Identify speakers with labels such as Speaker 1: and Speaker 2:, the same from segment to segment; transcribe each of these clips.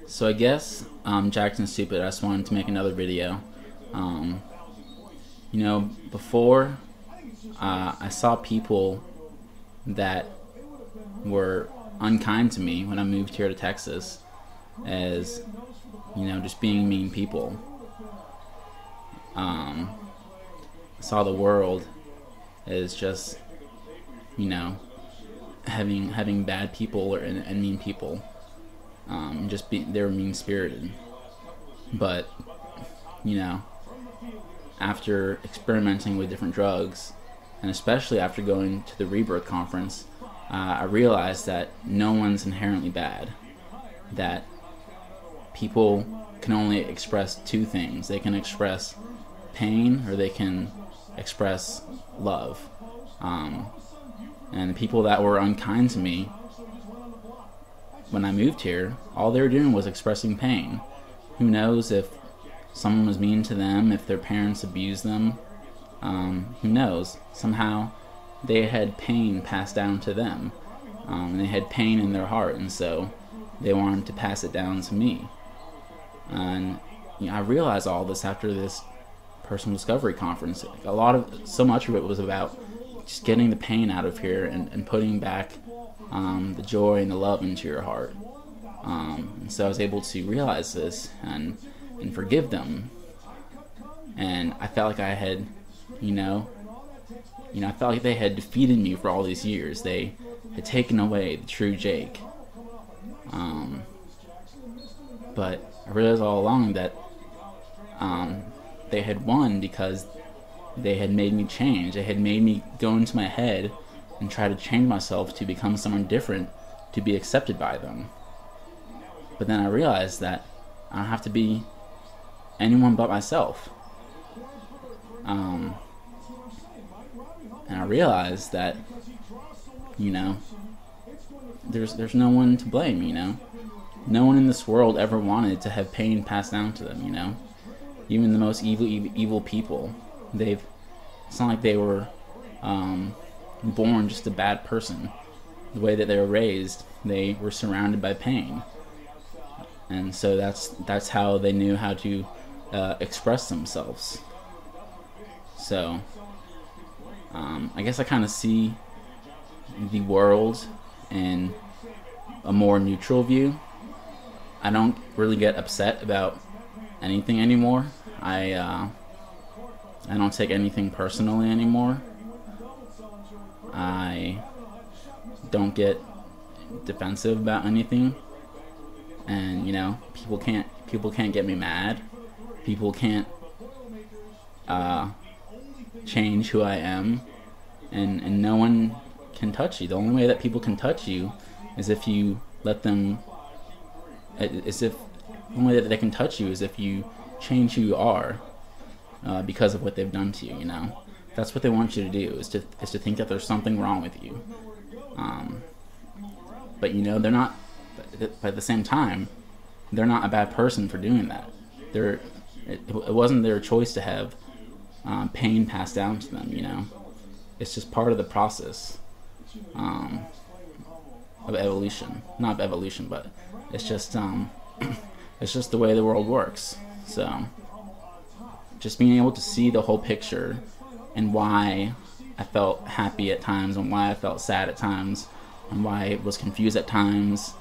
Speaker 1: So I guess Jackson's stupid. I just wanted to make another video. Um, Before I saw people that were unkind to me when I moved here to Texas as, just being mean people. I saw the world as just, having bad people and mean people. They were mean spirited. But, after experimenting with different drugs, and especially after going to the Rebirth Conference, I realized that no one's inherently bad. That people can only express two things. They can express pain or they can express love. And the people that were unkind to me when I moved here, all they were doing was expressing pain. Who knows if someone was mean to them, if their parents abused them? Who knows? Somehow they had pain passed down to them. And they had pain in their heart, and so they wanted to pass it down to me. And I realized all this after this personal discovery conference. So much of it was about just getting the pain out of here and putting back the joy and the love into your heart. And so I was able to realize this and forgive them. And I felt like I had, I felt like they had defeated me for all these years. They had taken away the true Jake. But I realized all along that they had won because they had made me change. They had made me go into my head and try to change myself to become someone different, to be accepted by them. But then I realized that I don't have to be anyone but myself. And I realized that, there's no one to blame, No one in this world ever wanted to have pain passed down to them, Even the most evil people, it's not like they were born just a bad person. The way that they were raised, they were surrounded by pain. And so that's how they knew how to express themselves. So I guess I kind of see the world in a more neutral view. I don't really get upset about anything anymore. I don't take anything personally anymore. I don't get defensive about anything. And people can't get me mad. People can't change who I am, and no one can touch you. The only way that people can touch you is if you let them. The only way that they can touch you is if you change who you are, because of what they've done to you. That's what they want you to do, is to think that there's something wrong with you. But they're not. But at the same time, they're not a bad person for doing that. It wasn't their choice to have pain passed down to them. It's just part of the process of evolution. Not of evolution, but it's just it's just the way the world works. So just being able to see the whole picture and why I felt happy at times and why I felt sad at times and why I was confused at times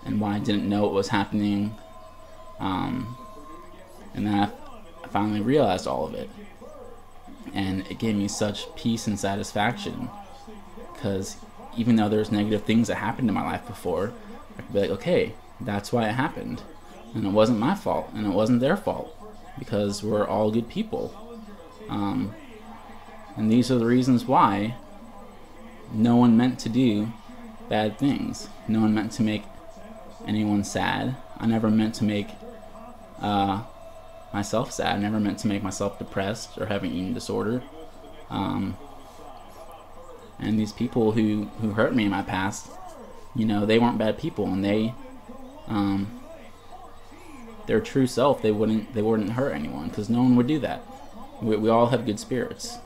Speaker 1: and why I didn't know what was happening. And then I finally realized all of it. And it gave me such peace and satisfaction. Because even though there's negative things that happened in my life before, I could be like, okay, that's why it happened. And it wasn't my fault, and it wasn't their fault. Because we're all good people. And these are the reasons why no one meant to do bad things. No one meant to make anyone sad. I never meant to make myself sad. I never meant to make myself depressed or have an eating disorder. And these people who hurt me in my past, they weren't bad people, and their true self, they wouldn't hurt anyone, because no one would do that. We all have good spirits.